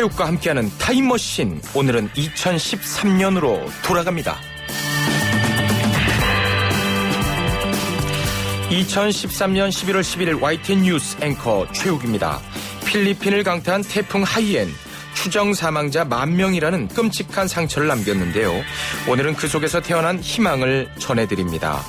체육과 함께하는 타임머신. 오늘은 2013년으로 돌아갑니다. 2013년 11월 11일 YTN 뉴스 앵커 최욱입니다. 필리핀을 강타한 태풍 하이엔. 추정 사망자 10,000명이라는 끔찍한 상처를 남겼는데요. 오늘은 그 속에서 태어난 희망을 전해드립니다.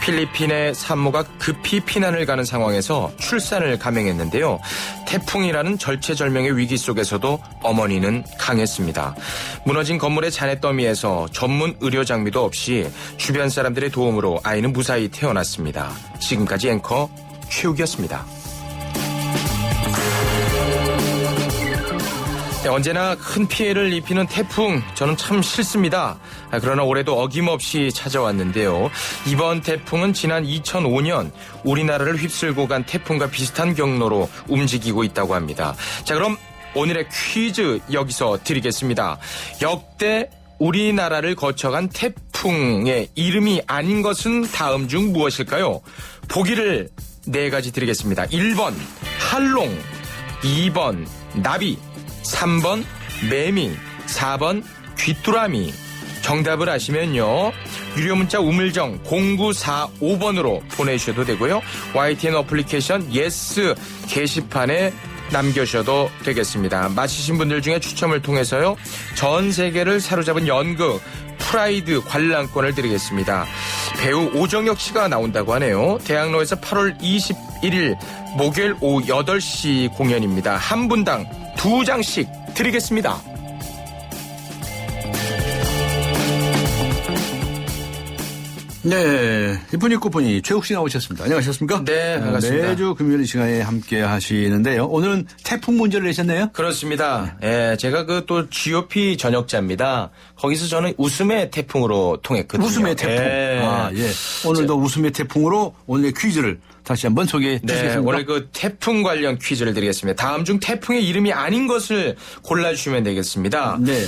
필리핀의 산모가 급히 피난을 가는 상황에서 출산을 감행했는데요. 태풍이라는 절체절명의 위기 속에서도 어머니는 강했습니다. 무너진 건물의 잔해더미에서 전문 의료 장비도 없이 주변 사람들의 도움으로 아이는 무사히 태어났습니다. 지금까지 앵커 최욱이었습니다. 네, 언제나 큰 피해를 입히는 태풍, 저는 참 싫습니다. 그러나 올해도 어김없이 찾아왔는데요. 이번 태풍은 지난 2005년 우리나라를 휩쓸고 간 태풍과 비슷한 경로로 움직이고 있다고 합니다. 자, 그럼 오늘의 퀴즈 여기서 드리겠습니다. 역대 우리나라를 거쳐간 태풍의 이름이 아닌 것은 다음 중 무엇일까요? 보기를 4가지 드리겠습니다. 1번 할롱, 2번 나비, 3번 매미, 4번 귀뚜라미. 정답을 아시면요, 유료 문자 우물정 0945번으로 보내주셔도 되고요. YTN 어플리케이션 예스 게시판에 남겨주셔도 되겠습니다. 맞히신 분들 중에 추첨을 통해서요, 전 세계를 사로잡은 연극 프라이드 관람권을 드리겠습니다. 배우 오정혁 씨가 나온다고 하네요. 대학로에서 8월 21일 목요일 오후 8시 공연입니다. 한 분당 2장씩 드리겠습니다. 네, 이분이 꾸분이 최욱 씨 나오셨습니다. 안녕하셨습니까? 네, 반갑습니다. 매주 금요일 이 시간에 함께 하시는데요. 오늘은 태풍 문제를 내셨네요? 그렇습니다. 예, 제가 그 또 GOP 전역자입니다. 거기서 저는 웃음의 태풍으로 통했거든요. 웃음의 태풍. 예. 아, 예. 오늘도 웃음의 태풍으로 오늘의 퀴즈를 다시 한번 소개해 주시겠습니까? 네, 오늘 그 태풍 관련 퀴즈를 드리겠습니다. 다음 중 태풍의 이름이 아닌 것을 골라주시면 되겠습니다. 네.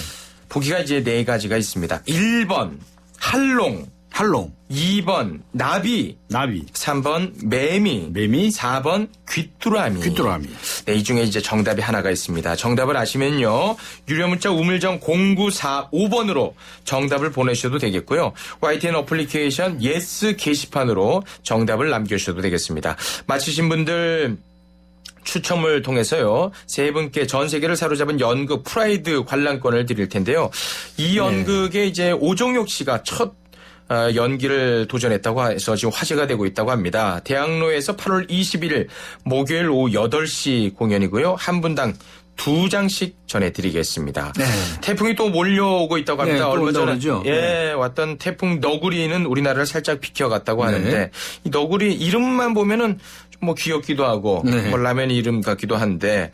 보기가 이제 4가지가 있습니다. 1번 할롱, 할롱, 2번 나비, 나비, 3번 매미, 매미, 4번 귀뚜라미. 귀뚜라미. 네, 이 중에 이제 정답이 하나가 있습니다. 정답을 아시면요, 유료 문자 우물정 0945번으로 정답을 보내주셔도 되겠고요. YTN 어플리케이션 예스 게시판으로 정답을 남겨주셔도 되겠습니다. 맞히신 분들 추첨을 통해서요, 3분께 전 세계를 사로잡은 연극 프라이드 관람권을 드릴 텐데요. 이 연극에 이제 오정혁 씨가 첫 연기를 도전했다고 해서 지금 화제가 되고 있다고 합니다. 대학로에서 8월 21일 목요일 오후 8시 공연이고요. 한 분당 2장씩 전해드리겠습니다. 네. 태풍이 또 몰려오고 있다고 합니다. 네, 얼마 전에 왔던 태풍 너구리는 우리나라를 살짝 비켜갔다고 하는데, 이 너구리 이름만 보면은 뭐 귀엽기도 하고 뭐 라면 이름 같기도 한데,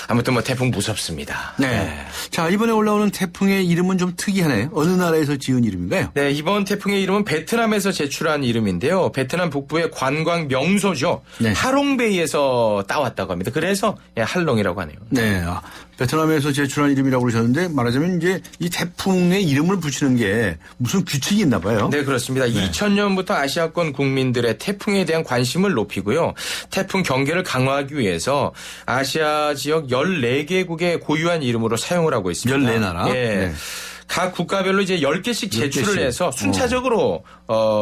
아무튼 뭐 태풍 무섭습니다. 네. 자, 이번에 올라오는 태풍의 이름은 좀 특이하네요. 어느 나라에서 지은 이름인가요? 네, 이번 태풍의 이름은 베트남에서 제출한 이름인데요. 베트남 북부의 관광 명소죠. 네. 하롱베이에서 따왔다고 합니다. 그래서 할롱이라고 하네요. 네. 베트남에서 제출한 이름이라고 그러셨는데, 말하자면 이제 이 태풍의 이름을 붙이는 게 무슨 규칙이 있나 봐요. 네, 그렇습니다. 2000년부터 아시아권 국민들의 태풍에 대한 관심을 높이고요. 태풍 경계를 강화하기 위해서 아시아 지역 14개국의 고유한 이름으로 사용을 하고 있습니다. 14나라? 예. 네. 각 국가별로 이제 10개씩 제출을 10개씩. 해서 순차적으로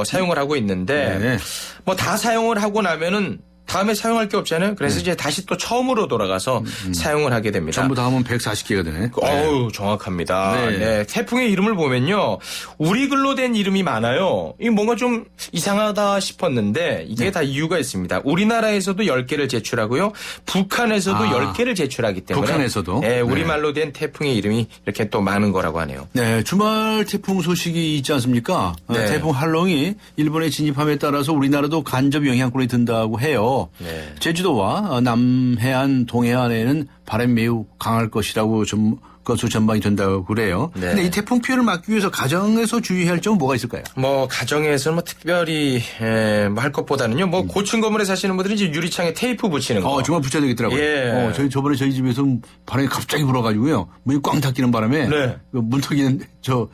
사용을 하고 있는데, 뭐 다 사용을 하고 나면은 다음에 사용할 게 없잖아요. 그래서 이제 다시 또 처음으로 돌아가서 사용을 하게 됩니다. 전부 다 하면 140개가 되네. 어우, 정확합니다. 네. 네. 태풍의 이름을 보면요, 우리 글로 된 이름이 많아요. 이게 뭔가 좀 이상하다 싶었는데, 이게 다 이유가 있습니다. 우리나라에서도 10개를 제출하고요, 북한에서도 10개를 제출하기 때문에, 북한에서도? 네, 우리말로 된 태풍의 이름이 이렇게 또 많은 거라고 하네요. 네, 주말 태풍 소식이 있지 않습니까? 네. 태풍 할롱이 일본에 진입함에 따라서 우리나라도 간접 영향권이 든다고 해요. 네. 제주도와 남해안, 동해안에는 바람이 매우 강할 것이라고 좀 것으로 전망이 된다고 그래요. 네. 근데 이 태풍 피해를 막기 위해서 가정에서 주의해야 할 점은 뭐가 있을까요? 뭐 가정에서 뭐 특별히 할 것보다는요. 뭐 고층 건물에 사시는 분들은 이제 유리창에 테이프 붙이는 거. 정말 붙여야 되겠더라고요. 예. 저번에 저희 집에서 바람이 갑자기 불어가지고요. 문이 꽝 닫히는 바람에 네. 그 문턱이는 좀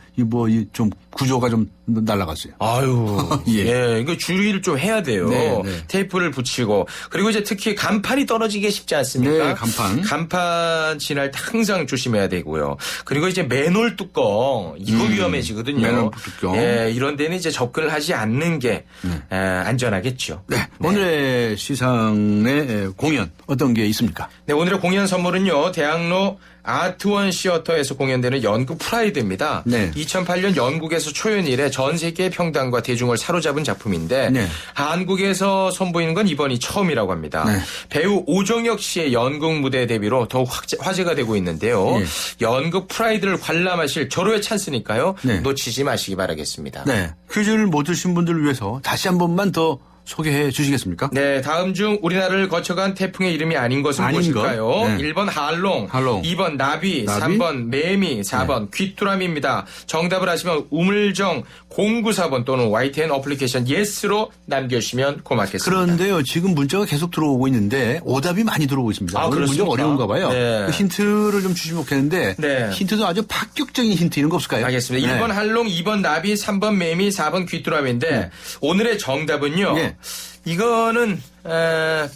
구조가 좀 날아갔어요. 아유, 예. 이거 주의를 좀 해야 돼요. 네. 테이프를 붙이고 그리고 이제 특히 간판이 떨어지기 쉽지 않습니까? 네, 간판 지날 때 항상 조심해야 되고요. 그리고 이제 맨홀 뚜껑 이거 위험해지거든요. 맨홀 뚜껑. 예, 이런 데는 이제 접근을 하지 않는 게 안전하겠죠. 네. 오늘의 시상의 공연 어떤 게 있습니까? 네, 오늘의 공연 선물은요. 대학로 아트원 시어터에서 공연되는 연극 프라이드입니다. 네. 2008년 영국에서 초연 이래 전 세계의 평단과 대중을 사로잡은 작품인데 네. 한국에서 선보이는 건 이번이 처음이라고 합니다. 네. 배우 오정혁 씨의 연극 무대 데뷔로 더욱 화제가 되고 있는데요. 네. 연극 프라이드를 관람하실 절호의 찬스니까요. 네. 놓치지 마시기 바라겠습니다. 네. 퀴즈를 못 드신 분들을 위해서 다시 한 번만 더 소개해 주시겠습니까? 네, 다음 중 우리나라를 거쳐간 태풍의 이름이 아닌 것은 아닌 무엇일까요? 것? 네. 1번 할롱, 할롱. 2번 나비, 3번 매미, 4번 귀뚜라미입니다. 정답을 아시면 우물정 094번 또는 YTN 어플리케이션 예스로 남겨주시면 고맙겠습니다. 그런데요, 지금 문자가 계속 들어오고 있는데 오답이 많이 들어오고 있습니다. 오늘 문제가 그렇습니까? 어려운가 봐요. 네. 그 힌트를 좀 주시면 좋겠는데 네. 힌트도 아주 파격적인 힌트 이런 거 없을까요? 알겠습니다. 네. 1번 할롱, 2번 나비, 3번 매미, 4번 귀뚜라미인데 오늘의 정답은요. 네. 이거는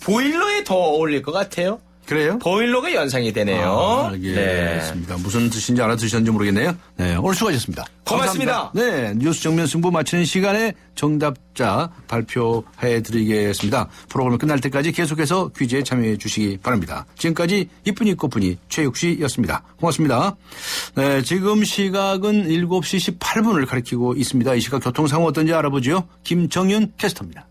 보일러에 더 어울릴 것 같아요. 그래요? 보일러가 연상이 되네요. 알겠습니다. 무슨 뜻인지 알아두셨는지 모르겠네요. 네, 오늘 수고하셨습니다. 고맙습니다. 감사합니다. 네, 뉴스 정면 승부 마치는 시간에 정답자 발표해드리겠습니다. 프로그램 끝날 때까지 계속해서 퀴즈에 참여해 주시기 바랍니다. 지금까지 이쁜이 꽃분이 최욱 씨였습니다. 고맙습니다. 네, 지금 시각은 7시 18분을 가리키고 있습니다. 이 시각 교통 상황 어떤지 알아보죠. 김정윤 캐스터입니다.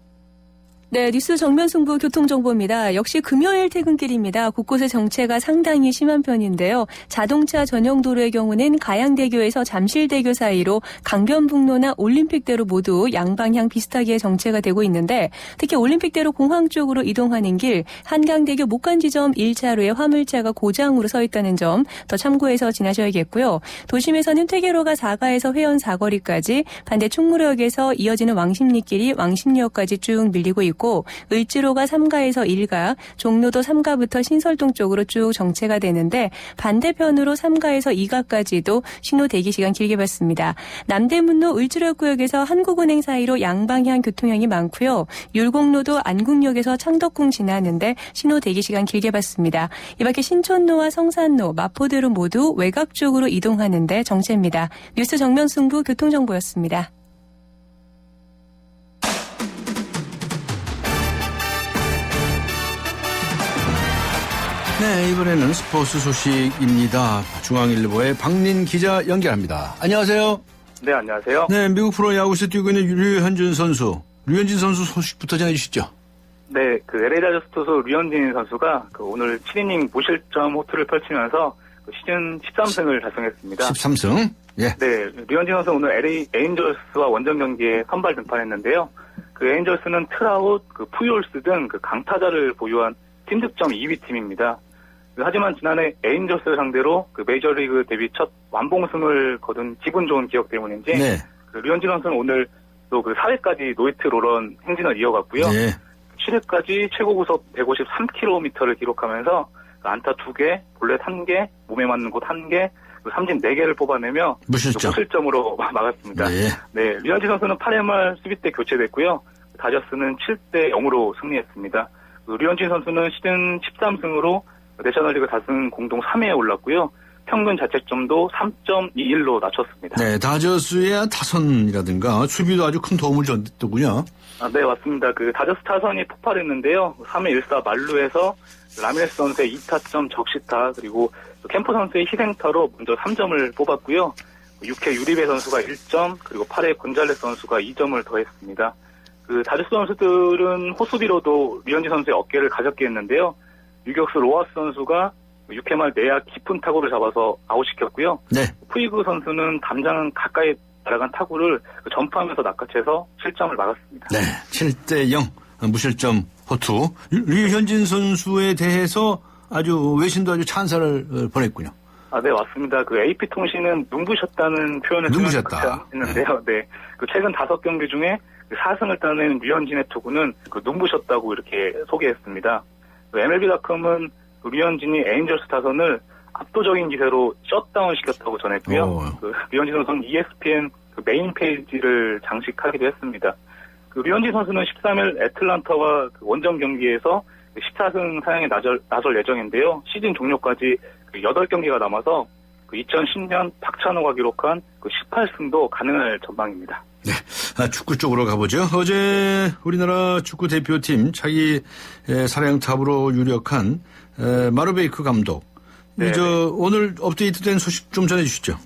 네, 뉴스 정면 승부 교통정보입니다. 역시 금요일 퇴근길입니다. 곳곳에 정체가 상당히 심한 편인데요. 자동차 전용 도로의 경우는 가양대교에서 잠실대교 사이로 강변북로나 올림픽대로 모두 양방향 비슷하게 정체가 되고 있는데 특히 올림픽대로 공항 쪽으로 이동하는 길 한강대교 목간지점 1차로에 화물차가 고장으로 서 있다는 점 더 참고해서 지나셔야겠고요. 도심에서는 퇴계로가 4가에서 회원 사거리까지 반대 충무역에서 이어지는 왕십리길이 왕십리역까지 쭉 밀리고 있고 을지로가 3가에서 1가, 종로도 3가부터 신설동 쪽으로 쭉 정체가 되는데 반대편으로 3가에서 2가까지도 신호 대기 시간 길게 봤습니다. 남대문로 을지로구역에서 한국은행 사이로 양방향 교통량이 많고요. 율곡로도 안국역에서 창덕궁 지나는데 신호 대기 시간 길게 봤습니다. 이 밖에 신촌로와 성산로, 마포대로 모두 외곽 쪽으로 이동하는데 정체입니다. 뉴스 정면 승부 교통정보였습니다. 네, 이번에는 스포츠 소식입니다. 중앙일보의 박린 기자 연결합니다. 안녕하세요. 네, 안녕하세요. 네, 미국 프로야구에서 뛰고 있는 류현진 선수. 류현진 선수 소식부터 전해주시죠. 네, LA 다저스 투수 류현진 선수가 오늘 7이닝 무실점 호투를 펼치면서 시즌 13승을 달성했습니다. 13승. 예. 네, 류현진 선수 오늘 LA 에인절스와 원정 경기에 선발 등판했는데요. 에인절스는 트라웃, 푸이올스 등 강타자를 보유한 팀 득점 2위 팀입니다. 하지만 지난해 에인절스를 상대로 메이저리그 데뷔 첫 완봉승을 거둔 기분 좋은 기억 때문인지 네. 류현진 선수는 오늘 또 4회까지 노히트 롤런 행진을 이어갔고요. 네. 7회까지 최고 구속 153km를 기록하면서 안타 2개, 볼넷 1개, 몸에 맞는 곳 1개, 삼진 4개를 뽑아내며 무실점으로 막았습니다. 네. 네, 류현진 선수는 8회 말 수비 때 교체됐고요. 다저스는 7대 0으로 승리했습니다. 류현진 선수는 시즌 13승으로 내셔널리그 다승 공동 3위에 올랐고요. 평균 자책점도 3.21로 낮췄습니다. 네, 다저스의 타선이라든가 수비도 아주 큰 도움을 줬더군요. 네, 맞습니다. 다저스 타선이 폭발했는데요. 3회 1사 만루에서 라미레스 선수의 2타점 적시타 그리고 캠프 선수의 희생타로 먼저 3점을 뽑았고요. 6회 유리베 선수가 1점 그리고 8회 곤잘레스 선수가 2점을 더했습니다. 다저스 선수들은 호수비로도 류현진 선수의 어깨를 가볍게 했는데요. 유격수 로하스 선수가 6회 말 내야 깊은 타구를 잡아서 아웃시켰고요. 네. 푸이그 선수는 담장 가까이 날아간 타구를 점프하면서 낚아채서 실점을 막았습니다. 네, 7대 0 무실점 호투. 류현진 선수에 대해서 아주 외신도 아주 찬사를 보냈군요. 네, 맞습니다. 그 AP통신은 눈부셨다는 표현을 눈부셨다. 했는데요. 네. 그 최근 5경기 중에 4승을 따낸 류현진의 투구는 그 눈부셨다고 이렇게 소개했습니다. 그 MLB.com은 그 류현진이 에인절스 타선을 압도적인 기세로 셧다운 시켰다고 전했고요. 그 류현진 선수는 ESPN 그 메인 페이지를 장식하기도 했습니다. 그 류현진 선수는 13일 애틀란타와 그 원정 경기에서 14승 사냥에 나설 예정인데요. 시즌 종료까지 8경기가 남아서 2010년 박찬호가 기록한 18승도 가능할 전망입니다. 네, 축구 쪽으로 가보죠. 어제 우리나라 축구 대표팀 차기 사령탑으로 유력한 마르베이크 감독. 오늘 업데이트된 소식 좀 전해주시죠.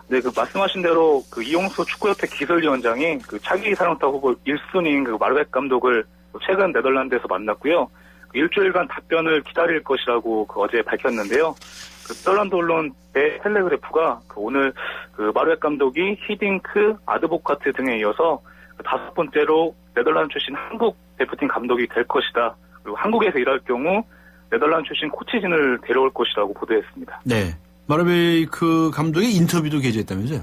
네, 그 말씀하신 대로 그 이용수 축구협회 기술위원장이 그 차기 사령탑 후보 1순위인 그 마르베이크 감독을 최근 네덜란드에서 만났고요. 일주일간 답변을 기다릴 것이라고 어제 밝혔는데요. 그 네덜란드 언론 텔레그래프가 오늘 그 마르베이크 감독이 히딩크, 아드보카트 등에 이어서 5번째로 네덜란드 출신 한국 대표팀 감독이 될 것이다. 그리고 한국에서 일할 경우 네덜란드 출신 코치진을 데려올 것이라고 보도했습니다. 네, 마르베이크 감독의 인터뷰도 게재했다면서요?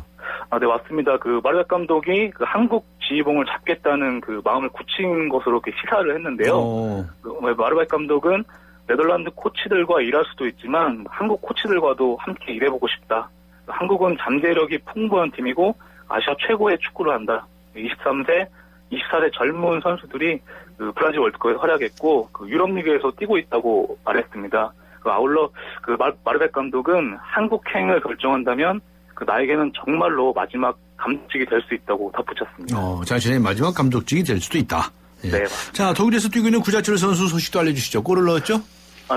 네, 맞습니다. 그 마르베이크 감독이 그 한국 지휘봉을 잡겠다는 그 마음을 굳힌 것으로 이렇게 시사를 했는데요. 마르베이크 감독은 네덜란드 코치들과 일할 수도 있지만 한국 코치들과도 함께 일해보고 싶다. 한국은 잠재력이 풍부한 팀이고 아시아 최고의 축구를 한다. 23세, 24세 젊은 선수들이 그 브라질 월드컵에 활약했고 그 유럽 리그에서 뛰고 있다고 말했습니다. 아울러 그 마르베이크 감독은 한국행을 결정한다면 그 나에게는 정말로 마지막 감독직이 될 수 있다고 덧붙였습니다. 자신의 마지막 감독직이 될 수도 있다. 예. 네. 자, 독일에서 뛰고 있는 구자철 선수 소식도 알려주시죠. 골을 넣었죠?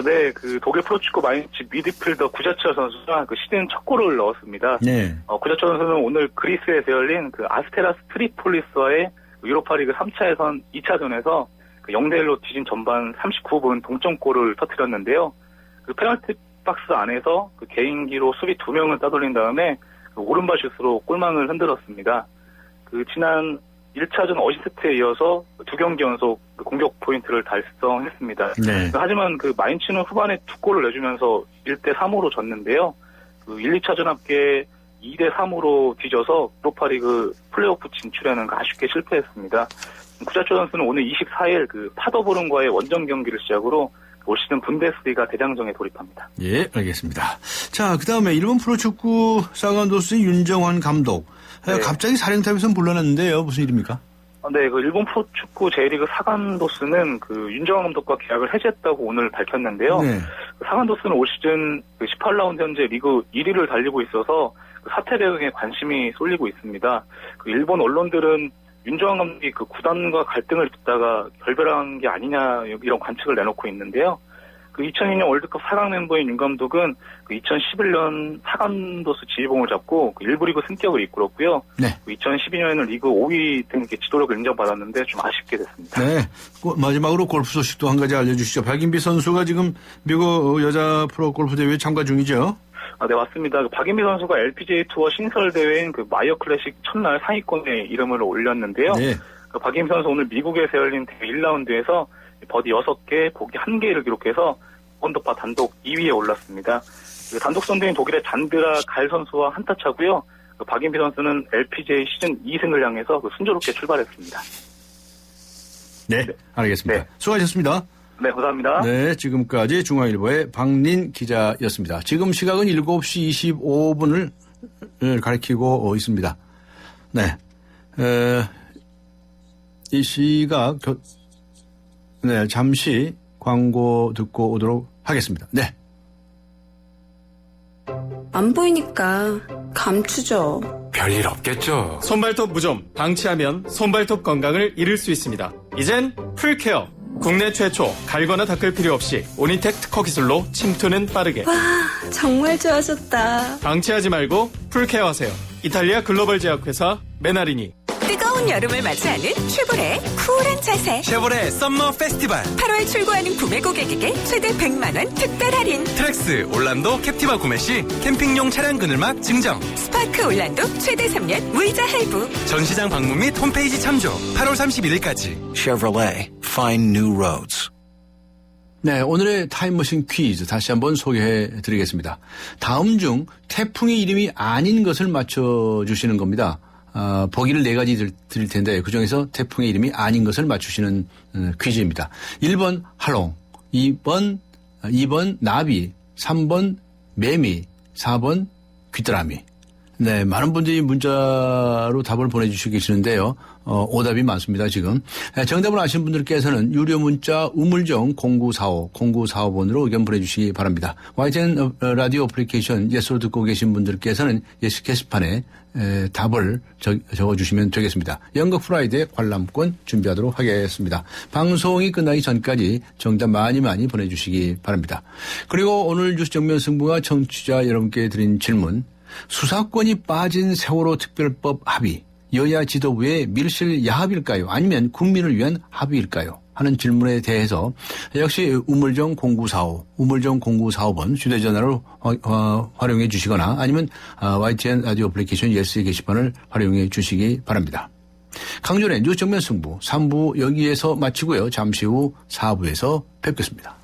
네. 그 독일 프로축구 마인츠 미드필더 구자철 선수가 그 시즌 첫 골을 넣었습니다. 네. 구자철 선수는 오늘 그리스에서 열린 그 아스테라스 트리폴리스와의 유로파리그 3차 예선 2차전에서 그 0대1로 뒤진 전반 39분 동점골을 터뜨렸는데요. 그 페널티 박스 안에서 그 개인기로 수비 2명을 따돌린 다음에 그 오른발 슛으로 골망을 흔들었습니다. 그 지난 1차전 어시스트에 이어서 2경기 연속 그 공격 포인트를 달성했습니다. 네. 하지만 그 마인츠는 후반에 2골을 내주면서 1대3으로 졌는데요. 그 1, 2차전 합계 2대3으로 뒤져서 유로파리그 플레이오프 진출에는 아쉽게 실패했습니다. 구자철 선수는 오늘 24일 그 파더보른과의 원정 경기를 시작으로 올 시즌 분데스리가 대장정에 돌입합니다. 예, 알겠습니다. 자, 그 다음에 일본 프로축구 사간도스의 윤정환 감독. 네. 갑자기 사령탑에서 물러났는데요. 무슨 일입니까? 네, 그 일본 프로축구 J리그 사간도스는 그 윤정환 감독과 계약을 해지했다고 오늘 밝혔는데요. 네. 사간도스는 올 시즌 그 18라운드 현재 리그 1위를 달리고 있어서 그 사태 대응에 관심이 쏠리고 있습니다. 그 일본 언론들은 윤정환 감독이 그 구단과 갈등을 빚다가 결별한 게 아니냐 이런 관측을 내놓고 있는데요. 그 2002년 월드컵 4강 멤버인 윤 감독은 그 2011년 사간도스 지휘봉을 잡고 그 일부 리그 승격을 이끌었고요. 네. 그 2012년에는 리그 5위 등 이렇게 지도력을 인정받았는데 좀 아쉽게 됐습니다. 네. 마지막으로 골프 소식도 한 가지 알려주시죠. 박인비 선수가 지금 미국 여자 프로 골프 대회에 참가 중이죠. 네, 맞습니다. 박인비 선수가 LPGA 투어 신설 대회인 그 마이어 클래식 첫날 상위권에 이름을 올렸는데요. 네. 그 박인비 선수 오늘 미국에서 열린 대회 1라운드에서 버디 6개, 보기 1개를 기록해서 언더파 단독 2위에 올랐습니다. 그 단독 선두인 독일의 잔드라 갈 선수와 한타 차고요. 그 박인비 선수는 LPGA 시즌 2승을 향해서 그 순조롭게 출발했습니다. 네, 알겠습니다. 네. 수고하셨습니다. 네, 감사합니다. 네, 지금까지 중앙일보의 박린 기자였습니다. 지금 시각은 7시 25분을 가리키고 있습니다. 네, 이 시각 네, 잠시 광고 듣고 오도록 하겠습니다. 네. 안 보이니까 감추죠. 별일 없겠죠. 손발톱 무좀 방치하면 손발톱 건강을 잃을 수 있습니다. 이젠 풀케어. 국내 최초 갈거나 닦을 필요 없이 오니텍 특허 기술로 침투는 빠르게. 와, 정말 좋아졌다. 방치하지 말고 풀케어 하세요. 이탈리아 글로벌 제약회사 메나리니. 뜨거운 여름을 맞이하는 쉐보레의 쿨한 자세. 쉐보레 썸머 페스티벌. 8월 출고하는 구매 고객에게 최대 100만 원 특별 할인. 트랙스 올란도 캡티바 구매 시 캠핑용 차량 그늘막 증정. 스파크 올란도 최대 3년 무이자 할부. 전시장 방문 및 홈페이지 참조. 8월 31일까지. Chevrolet, find new roads. 네, 오늘의 타임머신 퀴즈 다시 한번 소개해 드리겠습니다. 다음 중 태풍의 이름이 아닌 것을 맞춰주시는 겁니다. 보기를 4가지 드릴 텐데 그중에서 태풍의 이름이 아닌 것을 맞추시는 퀴즈입니다. 1번 할롱, 2번 나비, 3번 매미, 4번 귀뚜라미. 네, 많은 분들이 문자로 답을 보내주시고 계시는데요. 오답이 많습니다, 지금. 정답을 아시는 분들께서는 유료 문자 우물정 0945번으로 의견 보내주시기 바랍니다. YTN 라디오 어플리케이션 예스로 듣고 계신 분들께서는 예스 게시판에 답을 적어주시면 되겠습니다. 연극 프라이드의 관람권 준비하도록 하겠습니다. 방송이 끝나기 전까지 정답 많이 보내주시기 바랍니다. 그리고 오늘 뉴스 정면 승부가 청취자 여러분께 드린 질문. 수사권이 빠진 세월호 특별법 합의, 여야 지도부의 밀실 야합일까요? 아니면 국민을 위한 합의일까요? 하는 질문에 대해서 역시 우물정 0945번 휴대전화로 활용해 주시거나 아니면 YTN 라디오 어플리케이션 예스 게시판을 활용해 주시기 바랍니다. 강준의 뉴스 정면 승부 3부 여기에서 마치고요. 잠시 후 4부에서 뵙겠습니다.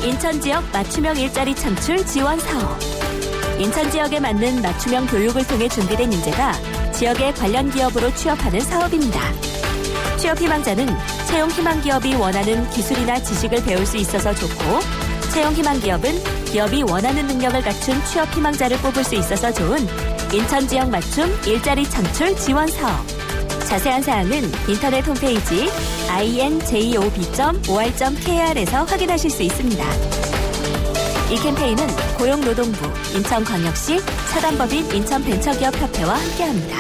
인천 지역 맞춤형 일자리 창출 지원 사업. 인천 지역에 맞는 맞춤형 교육을 통해 준비된 인재가 지역의 관련 기업으로 취업하는 사업입니다. 취업 희망자는 채용 희망 기업이 원하는 기술이나 지식을 배울 수 있어서 좋고, 채용 희망 기업은 기업이 원하는 능력을 갖춘 취업 희망자를 뽑을 수 있어서 좋은 인천 지역 맞춤 일자리 창출 지원 사업. 자세한 사항은 인터넷 홈페이지 injob.or.kr에서 확인하실 수 있습니다. 이 캠페인은 고용노동부, 인천광역시, 사단법인 인천벤처기업협회와 함께합니다.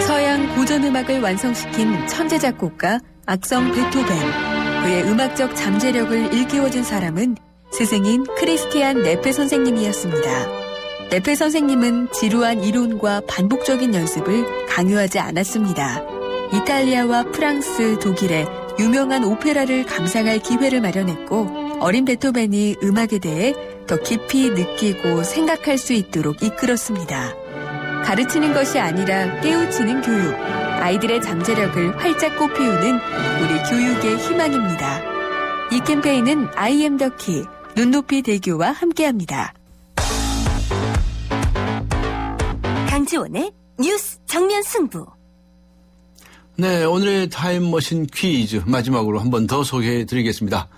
서양 고전음악을 완성시킨 천재 작곡가 악성 베토벤. 그의 음악적 잠재력을 일깨워준 사람은 스승인 크리스티안 네페 선생님이었습니다. 네페 선생님은 지루한 이론과 반복적인 연습을 강요하지 않았습니다. 이탈리아와 프랑스, 독일의 유명한 오페라를 감상할 기회를 마련했고, 어린 베토벤이 음악에 대해 더 깊이 느끼고 생각할 수 있도록 이끌었습니다. 가르치는 것이 아니라 깨우치는 교육, 아이들의 잠재력을 활짝 꽃피우는 우리 교육의 희망입니다. 이 캠페인은 I am the key, 눈높이 대교와 함께합니다. 강지원의 뉴스 정면 승부. 네, 오늘의 타임머신 퀴즈 마지막으로 한 번 더 소개해 드리겠습니다.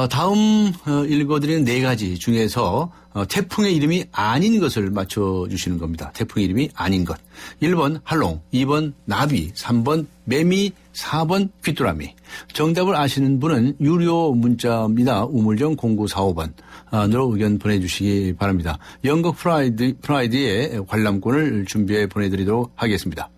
다음 읽어드리는 4가지 중에서 태풍의 이름이 아닌 것을 맞춰주시는 겁니다. 태풍의 이름이 아닌 것. 1번 할롱, 2번 나비, 3번 매미, 4번 귀뚜라미. 정답을 아시는 분은 유료 문자입니다. 우물정 0945번으로 의견 보내주시기 바랍니다. 연극 프라이드의 관람권을 준비해 보내드리도록 하겠습니다.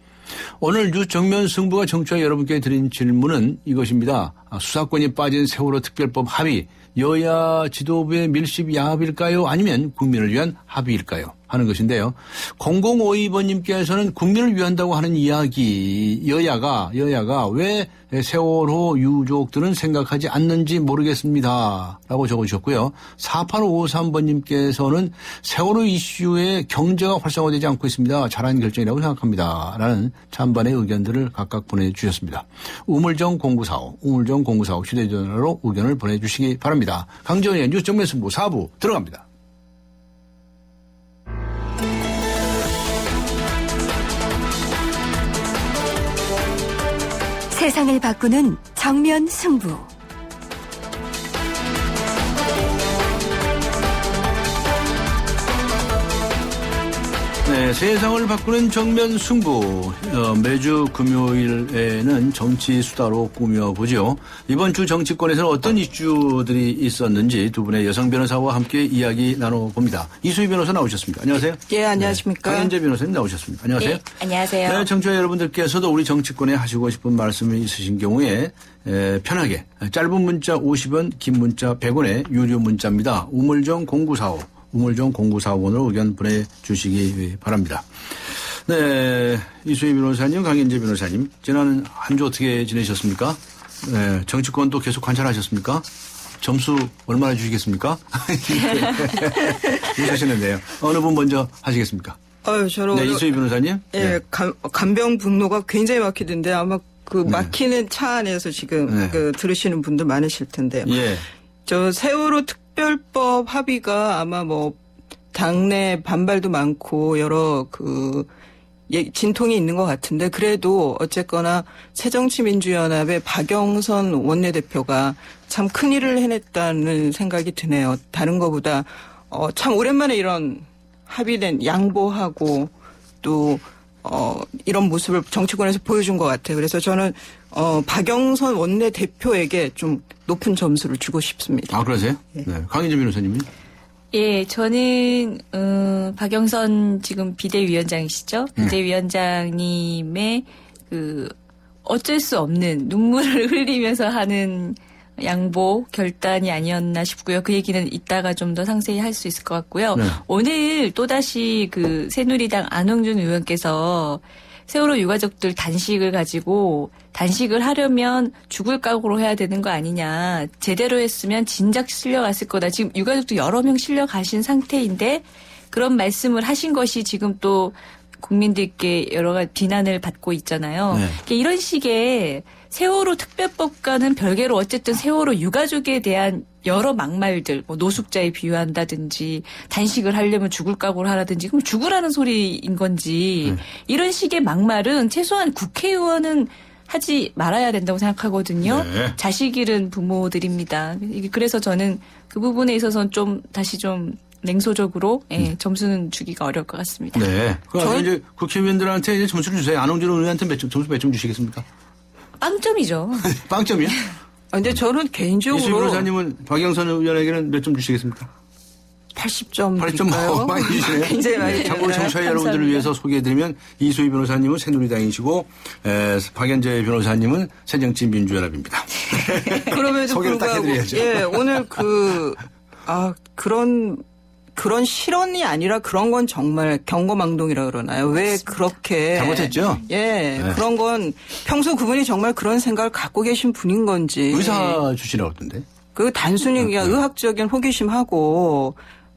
오늘 뉴스 정면 승부가 청취자 여러분께 드린 질문은 이것입니다. 수사권이 빠진 세월호 특별법 합의, 여야 지도부의 밀실 야합일까요? 아니면 국민을 위한 합의일까요? 하는 것인데요. 0052번님께서는 국민을 위한다고 하는 이야기, 여야가 왜 세월호 유족들은 생각하지 않는지 모르겠습니다. 라고 적어주셨고요. 4853번님께서는 세월호 이슈에 경제가 활성화되지 않고 있습니다. 잘한 결정이라고 생각합니다. 라는 찬반의 의견들을 각각 보내주셨습니다. 우물정 0945 휴대전화로 의견을 보내주시기 바랍니다. 강정희의 뉴스 정면 승부 4부 들어갑니다. 세상을 바꾸는 정면 승부. 네, 세상을 바꾸는 정면 승부. 매주 금요일에는 정치 수다로 꾸며보죠. 이번 주 정치권에서는 어떤 이슈들이 있었는지 두 분의 여성 변호사와 함께 이야기 나눠봅니다. 이수희 변호사 나오셨습니다. 안녕하세요. 예, 안녕하십니까. 네, 강현재 변호사님 나오셨습니다. 안녕하세요. 네, 안녕하세요. 네, 청취자 여러분들께서도 우리 정치권에 하시고 싶은 말씀이 있으신 경우에 편하게 짧은 문자 50원, 긴 문자 100원의 유료 문자입니다. 우물정 0945번으로 의견 보내주시기 바랍니다. 네, 이수희 변호사님, 강현재 변호사님, 지난 한 주 어떻게 지내셨습니까? 네, 정치권도 계속 관찰하셨습니까? 점수 얼마나 주시겠습니까? 이러시는데요. 어느 분 먼저 하시겠습니까? 저로. 네, 이수희 변호사님. 예, 네. 간병 분노가 굉장히 막히던데 아마 그 막히는 차 안에서 지금 네. 그 들으시는 분들 많으실 텐데요. 예. 저 세월호 특별법 합의가 아마 뭐 당내 반발도 많고 여러 진통이 있는 것 같은데 그래도 어쨌거나 새정치민주연합의 박영선 원내대표가 참 큰일을 해냈다는 생각이 드네요. 다른 것보다 참 오랜만에 이런 합의된 양보하고 또 이런 모습을 정치권에서 보여준 것 같아요. 그래서 저는 박영선 원내대표에게 좀 높은 점수를 주고 싶습니다. 아, 그러세요? 네. 강희정 변호사님은? 예, 저는 박영선 지금 비대위원장이시죠? 비대위원장님의 어쩔 수 없는 눈물을 흘리면서 하는 양보 결단이 아니었나 싶고요. 그 얘기는 이따가 좀 더 상세히 할 수 있을 것 같고요. 네. 오늘 또다시 새누리당 안홍준 의원께서 세월호 유가족들 단식을 가지고 단식을 하려면 죽을 각오로 해야 되는 거 아니냐. 제대로 했으면 진작 실려갔을 거다. 지금 유가족도 여러 명 실려가신 상태인데 그런 말씀을 하신 것이 지금 또 국민들께 여러 가지 비난을 받고 있잖아요. 네. 그러니까 이런 식의 세월호 특별법과는 별개로 어쨌든 세월호 유가족에 대한 여러 막말들, 뭐 노숙자에 비유한다든지 단식을 하려면 죽을 각오를 하라든지 그럼 죽으라는 소리인 건지 이런 식의 막말은 최소한 국회의원은 하지 말아야 된다고 생각하거든요. 네. 자식 잃은 부모들입니다. 그래서 저는 그 부분에 있어서는 좀 다시 좀 냉소적으로 점수는 주기가 어려울 것 같습니다. 네. 그럼 이제 국회의원들한테 이제 점수를 주세요. 안홍준 의원한테 점수 몇 점 주시겠습니까? 빵점이죠. 빵점이요? 근데 저는 이수희 개인적으로 변호사님은 박영선 의원에게는 몇 점 주시겠습니까? 80점 80점 많이 주시네요. 굉장히 많이 참고로 드립니다. 청취자 여러분들을 위해서 소개해드리면 이수희 변호사님은 새누리당이시고 박연재 변호사님은 새정치민주연합입니다. 그럼에도 소개를 딱 불구하고 해드려야죠. 예, 오늘 그런 실언이 아니라 그런 건 정말 경거망동이라 그러나요? 왜 그렇게 잘못했죠? 예, 네. 그런 건 평소 그분이 정말 그런 생각을 갖고 계신 분인 건지 의사 출신이라고 그러던데. 그 단순히 그냥 의학적인 호기심하고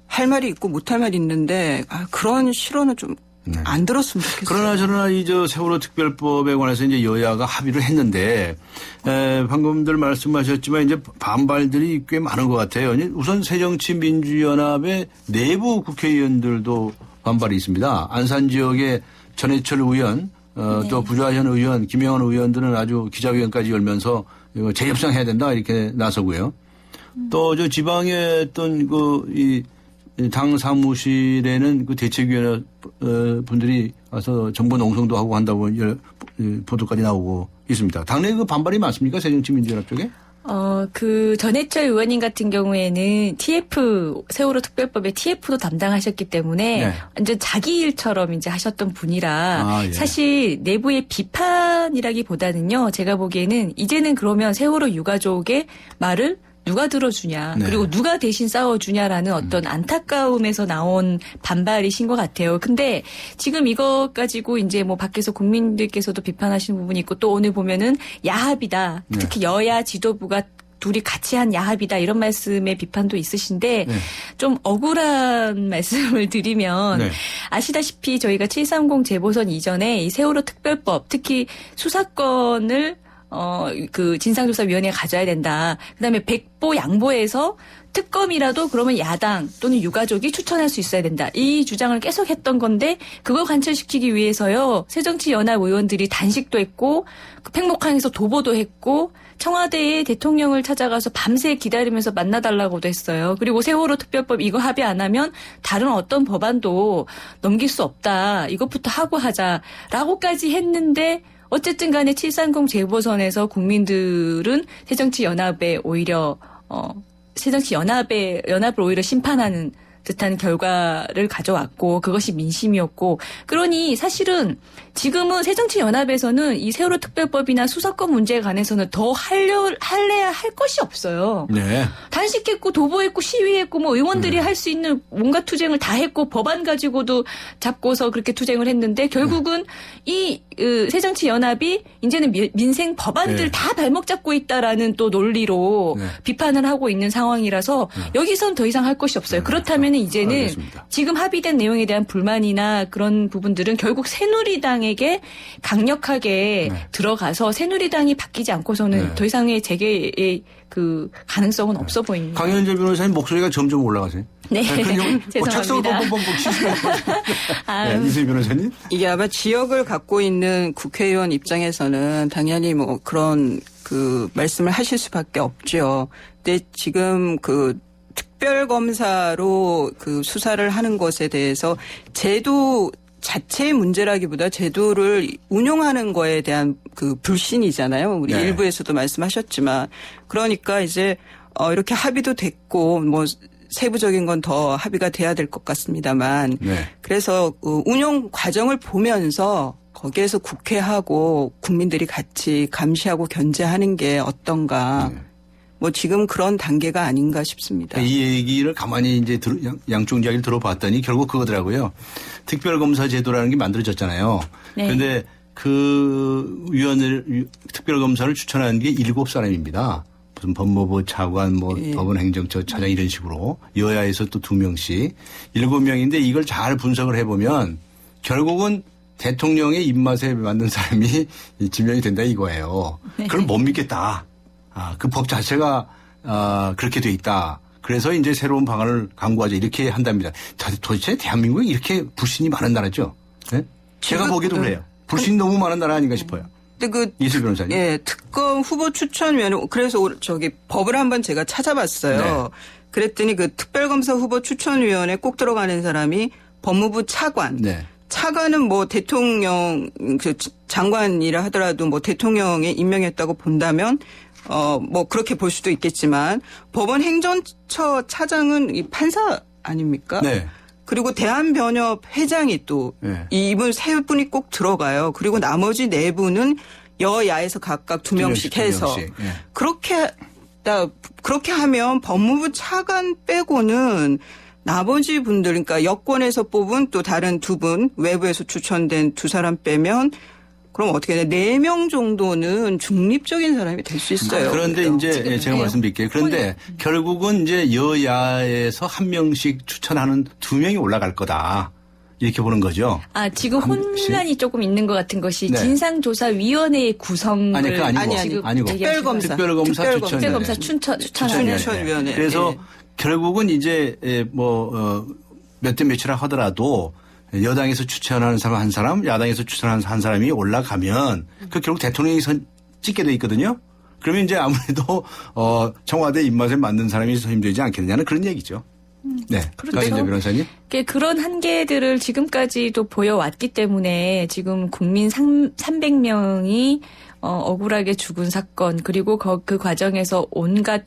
할 말이 있고 못할 말이 있는데 그런 실언은 좀 안 들었으면 좋겠어요. 그러나 저러나 세월호 특별법에 관해서 이제 여야가 합의를 했는데 방금들 말씀하셨지만 이제 반발들이 꽤 많은 것 같아요. 우선 새정치민주연합의 내부 국회의원들도 반발이 있습니다. 안산 지역의 전해철 의원, 또 부좌현 의원, 김영환 의원들은 아주 기자회견까지 열면서 이거 재협상해야 된다 이렇게 나서고요. 또 저 지방의 어떤 당 사무실에는 대책위원회 분들이 와서 정보 농성도 하고 한다고 보도까지 나오고 있습니다. 당내 반발이 많습니까? 새정치민주연합 쪽에? 전해철 의원님 같은 경우에는 세월호 특별법의 TF도 담당하셨기 때문에 완전 자기 일처럼 이제 하셨던 분이라 사실 내부의 비판이라기보다는요, 제가 보기에는 이제는 그러면 세월호 유가족의 말을 누가 들어주냐, 그리고 누가 대신 싸워주냐라는 어떤 안타까움에서 나온 반발이신 것 같아요. 근데 지금 이것 가지고 이제 뭐 밖에서 국민들께서도 비판하시는 부분이 있고 또 오늘 보면은 야합이다. 특히 여야 지도부가 둘이 같이 한 야합이다 이런 말씀의 비판도 있으신데 좀 억울한 말씀을 드리면 아시다시피 저희가 730 재보선 이전에 이 세월호 특별법 특히 수사권을 진상조사위원회가 가져야 된다. 그다음에 백보 양보해서 특검이라도 그러면 야당 또는 유가족이 추천할 수 있어야 된다. 이 주장을 계속 했던 건데 그걸 관철시키기 위해서요. 새정치연합 의원들이 단식도 했고 팽목항에서 도보도 했고 청와대에 대통령을 찾아가서 밤새 기다리면서 만나달라고도 했어요. 그리고 세월호 특별법 이거 합의 안 하면 다른 어떤 법안도 넘길 수 없다. 이것부터 하고 하자라고까지 했는데 어쨌든 간에 730 재보선에서 국민들은 새정치연합을 오히려 심판하는 듯한 결과를 가져왔고 그것이 민심이었고 그러니 사실은 지금은 새정치연합에서는 이 세월호 특별법이나 수사권 문제에 관해서는 더 할래야 할 것이 없어요. 네. 단식했고 도보했고 시위했고 뭐 의원들이 할 수 있는 온갖 투쟁을 다 했고 법안 가지고도 잡고서 그렇게 투쟁을 했는데 결국은 이 새정치연합이 이제는 민생 법안들 다 발목 잡고 있다라는 또 논리로 비판을 하고 있는 상황이라서 여기선 더 이상 할 것이 없어요. 그렇다면 왜냐하면 이제는 알겠습니다. 지금 합의된 내용에 대한 불만이나 그런 부분들은 결국 새누리당에게 강력하게 들어가서 새누리당이 바뀌지 않고서는 더 이상의 재개의 그 가능성은 없어 보입니다. 강현재 변호사님 목소리가 점점 올라가세요. 네. 착석을 죄송합니다. 뻥뻥뻥 치시는 네, 이수희 변호사님. 이게 아마 지역을 갖고 있는 국회의원 입장에서는 당연히 뭐 그런 그 말씀을 하실 수밖에 없죠. 근데 지금 그 특별검사로 그 수사를 하는 것에 대해서 제도 자체의 문제라기보다 제도를 운용하는 거에 대한 그 불신이잖아요. 우리 네. 일부에서도 말씀하셨지만 그러니까 이제 이렇게 합의도 됐고 뭐 세부적인 건 더 합의가 돼야 될 것 같습니다만 네. 그래서 운용 과정을 보면서 거기에서 국회하고 국민들이 같이 감시하고 견제하는 게 어떤가. 뭐 지금 그런 단계가 아닌가 싶습니다. 이 얘기를 가만히 이제 양쪽 이야기를 들어봤더니 결국 그거더라고요. 특별검사 제도라는 게 만들어졌잖아요. 네. 그런데 그 특별검사를 추천하는 게 7사람입니다. 무슨 법무부 차관, 뭐 법원 행정처 차장 이런 식으로 여야에서 또 2명씩 7명인데 이걸 잘 분석을 해보면 결국은 대통령의 입맛에 맞는 사람이 지명이 된다 이거예요. 그럼 못 믿겠다. 그 법 자체가 그렇게 돼 있다. 그래서 이제 새로운 방안을 강구하자 이렇게 한답니다. 도대체 대한민국이 이렇게 불신이 많은 나라죠? 네? 제가 보기에도 그래요. 불신이 너무 많은 나라 아닌가 싶어요. 근데 이수희 변호사님. 예, 특검 후보 추천위원회 그래서 저기 법을 한번 제가 찾아봤어요. 네. 그랬더니 그 특별검사 후보 추천위원회 꼭 들어가는 사람이 법무부 차관. 네. 차관은 뭐 대통령 그 장관이라 하더라도 뭐 대통령이 임명했다고 본다면 뭐 그렇게 볼 수도 있겠지만 법원 행정처 차장은 이 판사 아닙니까? 네. 그리고 대한변협 회장이 또 이분 세 분이 꼭 들어가요. 그리고 나머지 네 분은 여야에서 각각 2명씩 해서 그렇게 하면 법무부 차관 빼고는 나머지 분들 그러니까 여권에서 뽑은 또 다른 2분 외부에서 추천된 2사람 빼면 그럼 어떻게 돼? 4명 정도는 중립적인 사람이 될 수 있어요. 그런데 이제 제가 말씀드릴게요. 그런데 결국은 이제 여야에서 1명씩 추천하는 2명이 올라갈 거다. 이렇게 보는 거죠. 지금 혼란이 조금 있는 것 같은 것이 네. 진상조사위원회의 구성을 아니, 그거 아니고. 특별검사 추천위원회. 그래서 결국은 이제 몇 대 몇이라 하더라도 여당에서 추천하는 사람 한 사람, 야당에서 추천하는 한 사람이 올라가면 그 결국 대통령이 찍게 돼 있거든요. 그러면 이제 아무래도 청와대 입맛에 맞는 사람이 선임되지 않겠느냐는 그런 얘기죠. 네. 그렇죠. 강현재 변호사님. 그런 한계들을 지금까지도 보여왔기 때문에 지금 국민 300명이 억울하게 죽은 사건 그리고 그 과정에서 온갖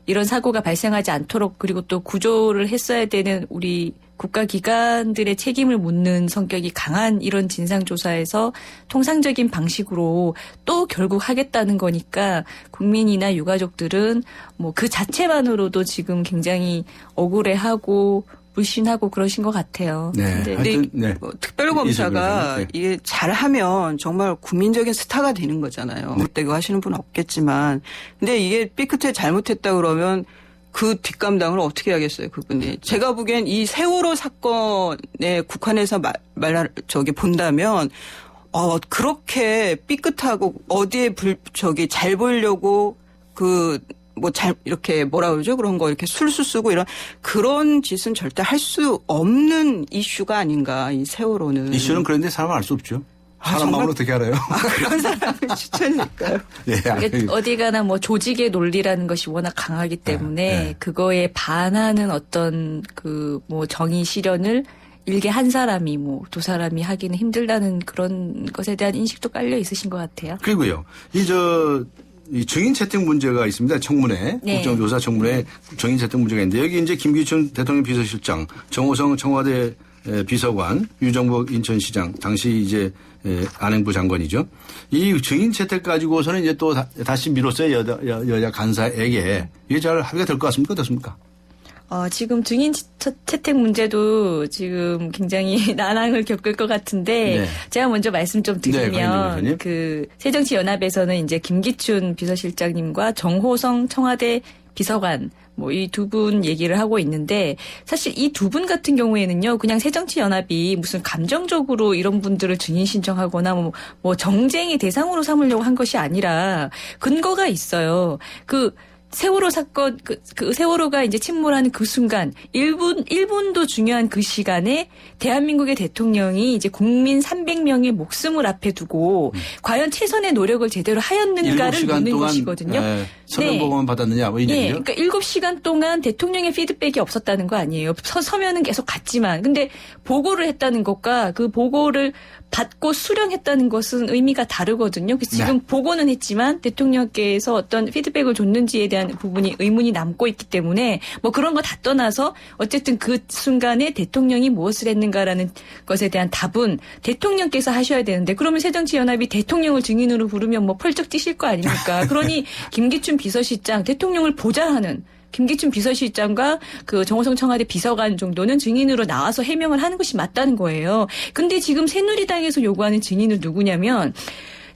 이런 사고가 발생하지 않도록 그리고 또 구조를 했어야 되는 우리 국가기관들의 책임을 묻는 성격이 강한 이런 진상조사에서 통상적인 방식으로 또 결국 하겠다는 거니까 국민이나 유가족들은 뭐 그 자체만으로도 지금 굉장히 억울해하고 불신하고 그러신 것 같아요. 네. 근데 특별검사가 이게 잘하면 정말 국민적인 스타가 되는 거잖아요. 못되고 하시는 분은 없겠지만. 근데 이게 삐끗해 잘못했다 그러면 그 뒷감당을 어떻게 하겠어요, 그분이. 제가 보기엔 이 세월호 사건에 국한해서 본다면, 그렇게 삐끗하고 어디에 잘 보이려고 이렇게 뭐라 그러죠? 그런 거 이렇게 술수 쓰고 그런 짓은 절대 할 수 없는 이슈가 아닌가, 이 세월호는. 이슈는 그런데 사람은 알 수 없죠. 사람 마음을 어떻게 알아요? 그런 사람을 추천할까요? 네, 어디 가나 뭐 조직의 논리라는 것이 워낙 강하기 때문에 그거에 반하는 어떤 정의 실현을 일개 한 사람이 2사람이 하기는 힘들다는 그런 것에 대한 인식도 깔려 있으신 것 같아요. 그리고요. 이 증인 채택 문제가 있습니다. 청문회, 국정조사 청문회 증인 채택 문제가 있는데 여기 이제 김기춘 대통령 비서실장, 정호성 청와대 비서관, 유정복 인천시장, 당시 이제 안행부 장관이죠. 이 증인 채택 가지고서는 이제 또 다시 미뤘어요. 여야 간사에게. 이게 잘 합의가 될 것 같습니까? 어떻습니까? 지금 증인 채택 문제도 지금 굉장히 난항을 겪을 것 같은데 제가 먼저 말씀 좀 드리면 새정치연합에서는 이제 김기춘 비서실장님과 정호성 청와대 비서관 뭐 이 두 분 얘기를 하고 있는데 사실 이 두 분 같은 경우에는요 그냥 새정치연합이 무슨 감정적으로 이런 분들을 증인 신청하거나 뭐 정쟁의 대상으로 삼으려고 한 것이 아니라 근거가 있어요. 그 세월호 사건, 그 세월호가 이제 침몰하는 그 순간, 1분도 중요한 그 시간에 대한민국의 대통령이 이제 국민 300명의 목숨을 앞에 두고 과연 최선의 노력을 제대로 하였는가를 묻는 것이거든요. 서면 받았느냐, 뭐 이 얘기죠? 그러니까 7시간 동안 대통령의 피드백이 없었다는 거 아니에요. 서면은 계속 갔지만. 근데 보고를 했다는 것과 그 보고를 받고 수령했다는 것은 의미가 다르거든요. 그래서 지금 보고는 했지만 대통령께서 어떤 피드백을 줬는지에 대한 부분이 의문이 남고 있기 때문에 뭐 그런 거 다 떠나서 어쨌든 그 순간에 대통령이 무엇을 했는가라는 것에 대한 답은 대통령께서 하셔야 되는데 그러면 새정치연합이 대통령을 증인으로 부르면 뭐 펄쩍 뛰실 거 아닙니까? 그러니 김기춘 비서실장 대통령을 보좌하는 김기춘 비서실장과 그 정호성 청와대 비서관 정도는 증인으로 나와서 해명을 하는 것이 맞다는 거예요. 근데 지금 새누리당에서 요구하는 증인은 누구냐면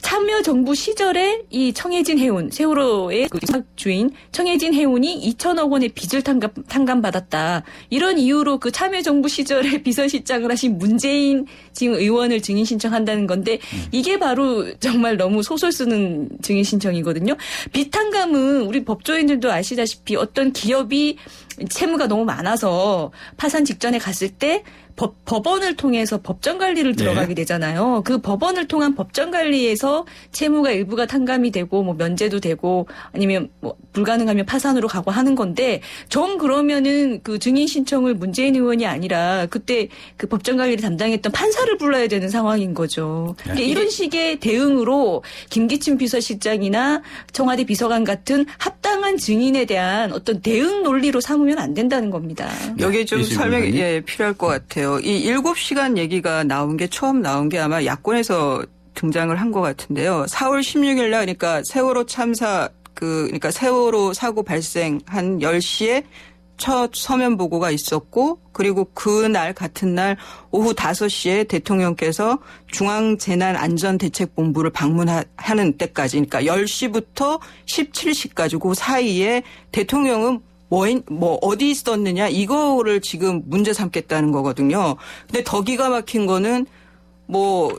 참여정부 시절에 이 청해진 해운, 세월호의 그 주인 청해진 해운이 2천억 원의 빚을 탕감받았다. 이런 이유로 그 참여정부 시절에 비서실장을 하신 문재인 지금 의원을 증인 신청한다는 건데 이게 바로 정말 너무 소설 쓰는 증인 신청이거든요. 빚 탕감은 우리 법조인들도 아시다시피 어떤 기업이 채무가 너무 많아서 파산 직전에 갔을 때 법원을 통해서 법정 관리를 들어가게 되잖아요. 그 법원을 통한 법정 관리에서 채무가 일부가 탕감이 되고 뭐 면제도 되고 아니면 뭐 불가능하면 파산으로 가고 하는 건데 정 그러면은 그 증인 신청을 문재인 의원이 아니라 그때 그 법정 관리를 담당했던 판사를 불러야 되는 상황인 거죠. 그러니까 이런 식의 대응으로 김기춘 비서실장이나 청와대 비서관 같은 합당한 증인에 대한 어떤 대응 논리로 삼으면 안 된다는 겁니다. 여기에 좀 설명이 필요할 것 같아요. 이 7시간 얘기가 나온 게 처음 나온 게 아마 야권에서 등장을 한 것 같은데요. 4월 16일 날 그러니까 세월호 참사 그러니까 세월호 사고 발생한 10시에 첫 서면 보고가 있었고 그리고 그날 같은 날 오후 5시에 대통령께서 중앙재난안전대책본부를 방문하는 때까지 그러니까 10시부터 17시까지 그 사이에 대통령은 뭐 어디 있었느냐 이거를 지금 문제 삼겠다는 거거든요. 근데 더 기가 막힌 거는 뭐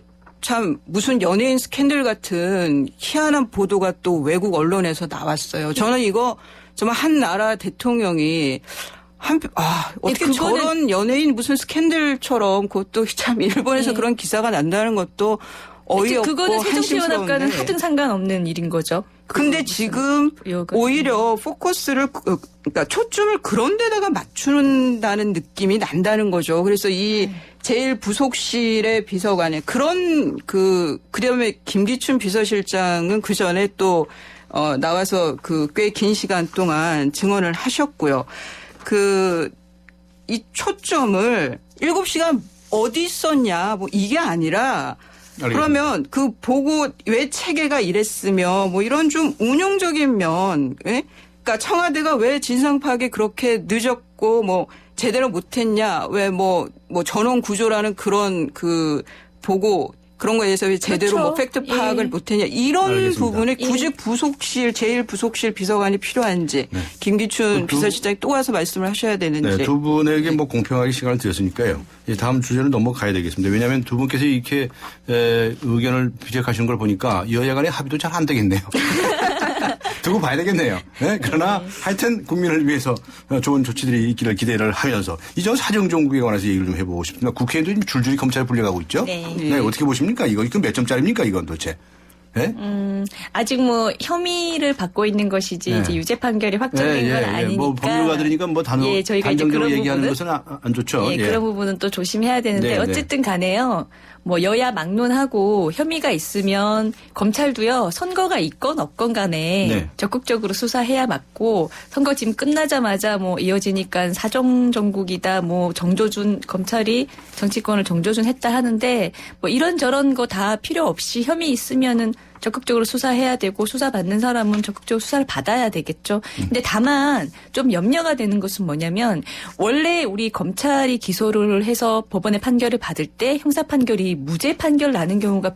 참 무슨 연예인 스캔들 같은 희한한 보도가 또 외국 언론에서 나왔어요. 저는 이거 정말 한 나라 대통령이 어떻게 저런 연예인 무슨 스캔들처럼 그것도 참 일본에서 그런 기사가 난다는 것도 어이없고 그거는 한심스러운데. 새정치연합과는 하등 상관없는 일인 거죠. 근데 지금 오히려 포커스를 그러니까 초점을 그런 데다가 맞추는다는 느낌이 난다는 거죠. 그래서 이 제일 부속실의 비서관에 그런 그다음에 김기춘 비서실장은 그 전에 또 나와서 꽤 긴 시간 동안 증언을 하셨고요. 이 초점을 7시간 어디 있었냐 뭐 이게 아니라 그러면 그 보고 왜 체계가 이랬으며 뭐 이런 좀 운용적인 면, 그러니까 청와대가 왜 진상 파악에 그렇게 늦었고 뭐 제대로 못했냐, 왜 뭐 전원 구조라는 그런 보고 그런 거에 대해서 왜 제대로 뭐 팩트 파악을 못했냐 이런 알겠습니다. 부분을 굳이 제일 부속실 비서관이 필요한지 김기춘 비서실장이 또 와서 말씀을 하셔야 되는지. 네, 두 분에게 뭐 공평하게 시간을 드렸으니까요. 이제 다음 주제로 넘어가야 되겠습니다. 왜냐하면 두 분께서 이렇게 의견을 비책하시는 걸 보니까 여야 간의 합의도 잘 안 되겠네요. 두고 봐야 되겠네요. 네? 그러나 하여튼 국민을 위해서 좋은 조치들이 있기를 기대를 하면서 이전 사정정국에 관해서 얘기를 좀 해보고 싶습니다. 국회에도 지금 줄줄이 검찰에 불려가고 있죠. 네, 어떻게 보십니까? 이거 몇 점짜리입니까? 이건 도대체. 네? 아직 뭐 혐의를 받고 있는 것이지 이제 유죄 판결이 확정된 건 아니니까. 뭐 법률가들이니까 뭐 저희가 이제 단정적으로 그런 얘기하는 부분은 것은 안 좋죠. 그런 부분은 또 조심해야 되는데 어쨌든 간에요. 뭐 여야 막론하고 혐의가 있으면 검찰도요. 선거가 있건 없건 간에 적극적으로 수사해야 맞고 선거 지금 끝나자마자 뭐 이어지니까 사정정국이다 뭐 정조준 검찰이 정치권을 정조준했다 하는데 뭐 이런저런 거 다 필요 없이 혐의 있으면은 적극적으로 수사해야 되고 수사받는 사람은 적극적으로 수사를 받아야 되겠죠. 근데 다만 좀 염려가 되는 것은 뭐냐면 원래 우리 검찰이 기소를 해서 법원의 판결을 받을 때 형사 판결이 무죄 판결 나는 경우가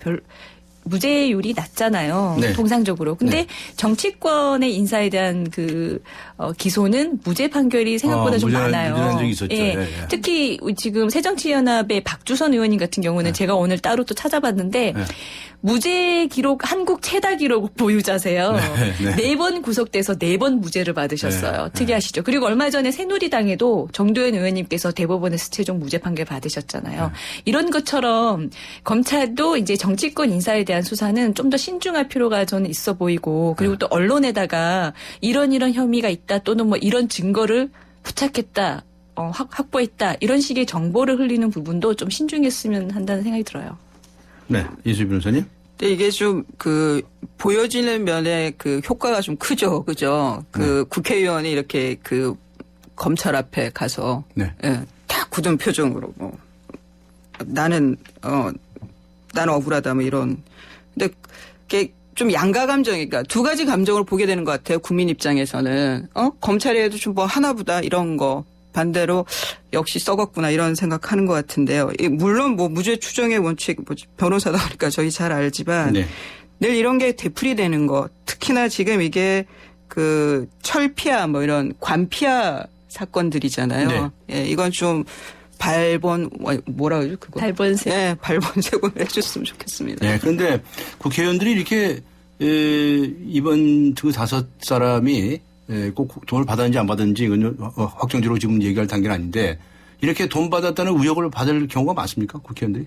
무죄율이 낮잖아요. 네. 통상적으로. 근데 네. 정치권의 인사에 대한 기소는 무죄 판결이 생각보다 좀 많아요. 무죄한 적이 있었죠. 예. 예, 예. 특히 지금 새정치연합의 박주선 의원님 같은 경우는 제가 오늘 따로 또 찾아봤는데 네. 무죄 기록 한국 최다 기록 보유자세요. 네. 4번 구속돼서 4번 무죄를 받으셨어요. 네. 특이하시죠. 그리고 얼마 전에 새누리당에도 정도현 의원님께서 대법원에서 최종 무죄 판결 받으셨잖아요. 이런 것처럼 검찰도 이제 정치권 인사에 대한 수사는 좀 더 신중할 필요가 저는 있어 보이고 그리고 또 언론에다가 이런 혐의가 있다 또는 뭐 이런 증거를 포착했다. 확보했다. 이런 식의 정보를 흘리는 부분도 좀 신중했으면 한다는 생각이 들어요. 네, 이수 변호사님. 근데 이게 좀 보여지는 면에 효과가 좀 크죠. 그죠? 국회의원이 이렇게 검찰 앞에 가서 네. 예, 다 굳은 표정으로 나는 억울하다 뭐 이런. 근데 그게 좀 양가 감정이니까 두 가지 감정을 보게 되는 것 같아요. 국민 입장에서는 검찰이 해도 좀 뭐 하나보다 이런 거 반대로 역시 썩었구나 이런 생각하는 것 같은데요. 물론 뭐 무죄 추정의 원칙 변호사다 보니까 저희 잘 알지만 네. 늘 이런 게 되풀이되는 거 특히나 지금 이게 철피아 뭐 이런 관피아 사건들이잖아요. 네. 예, 이건 좀 뭐라 그러죠 그거? 발본색. 네, 발본색을 해줬으면 좋겠습니다. 네, 그런데 국회의원들이 이렇게 이번 그 5사람이 꼭 돈을 받았는지 안 받았는지 이건 확정적으로 지금 얘기할 단계는 아닌데 이렇게 돈 받았다는 의혹을 받을 경우가 많습니까? 국회의원들이?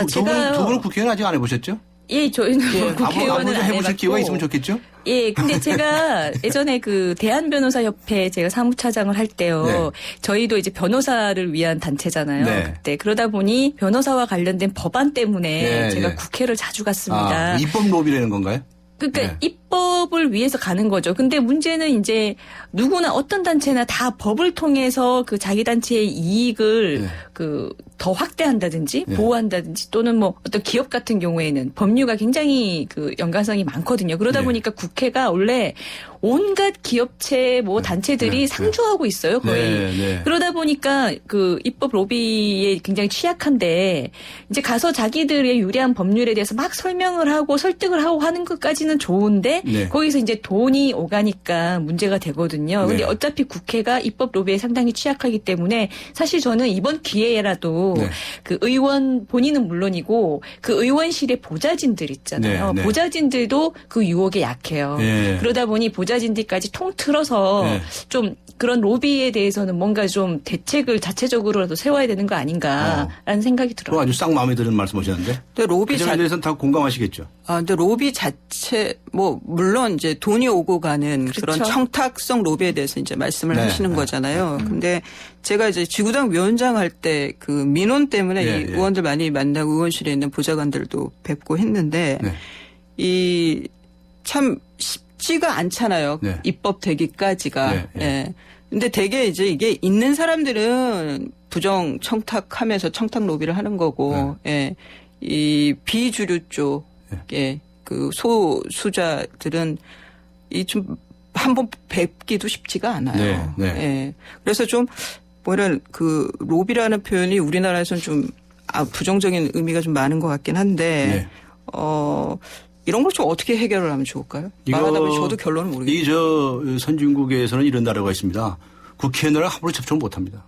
두 분은 국회의원 아직 안 해보셨죠? 예, 저희는 국회의원은 안 해보실 기회가 있으면 좋겠죠? 예, 근데 제가 예전에 대한변호사협회 제가 사무차장을 할 때요. 네. 저희도 이제 변호사를 위한 단체잖아요. 네. 그때 그러다 보니 변호사와 관련된 법안 때문에 네, 제가 네. 국회를 자주 갔습니다. 입법 로비라는 건가요? 그러니까 네. 입법을 위해서 가는 거죠. 근데 문제는 이제 누구나 어떤 단체나 다 법을 통해서 자기 단체의 이익을 네. 더 확대한다든지 네. 보호한다든지 또는 뭐 어떤 기업 같은 경우에는 법률가 굉장히 연관성이 많거든요. 그러다 네. 보니까 국회가 원래 온갖 기업체 단체들이 네. 상주하고 있어요, 거의. 네. 네. 그러다 보니까 입법 로비에 굉장히 취약한데 이제 가서 자기들의 유리한 법률에 대해서 막 설명을 하고 설득을 하고 하는 것까지는 좋은데 네. 거기서 이제 돈이 오가니까 문제가 되거든요. 근데 네. 어차피 국회가 입법 로비에 상당히 취약하기 때문에 사실 저는 이번 기회에라도 네. 의원 본인은 물론이고 의원실의 보좌진들 있잖아요. 네. 네. 보좌진들도 유혹에 약해요. 네. 그러다 보니 보좌진들까지 통틀어서 네. 좀 그런 로비에 대해서는 뭔가 좀 대책을 자체적으로라도 세워야 되는 거 아닌가라는 생각이 들어요. 그럼 아주 딱 마음에 드는 말씀하셨는데. 근데 로비 그 점에 대해서는 다 공감하시겠죠? 근데 로비 자체, 물론 이제 돈이 오고 가는 그렇죠. 그런 청탁성 로비에 대해서 이제 말씀을 네. 하시는 거잖아요. 근데 제가 이제 지구당 위원장 할 때 민원 때문에 예, 이 예. 의원들 많이 만나고 의원실에 있는 보좌관들도 뵙고 했는데 네. 참 쉽지가 않잖아요. 네. 입법되기까지가. 네, 네. 예. 근데 되게 이제 이게 있는 사람들은 부정 청탁하면서 청탁 로비를 하는 거고, 예. 이 비주류 쪽에 소수자들은 좀 한번 뵙기도 쉽지가 않아요. 네, 네. 예. 그래서 좀 이런 로비라는 표현이 우리나라에서는 좀 부정적인 의미가 좀 많은 것 같긴 한데, 네. 이런 걸 좀 어떻게 해결을 하면 좋을까요? 말하다 보니 저도 결론을 모르겠어요. 선진국에서는 이런 나라가 있습니다. 국회의원을 함부로 접촉을 못합니다.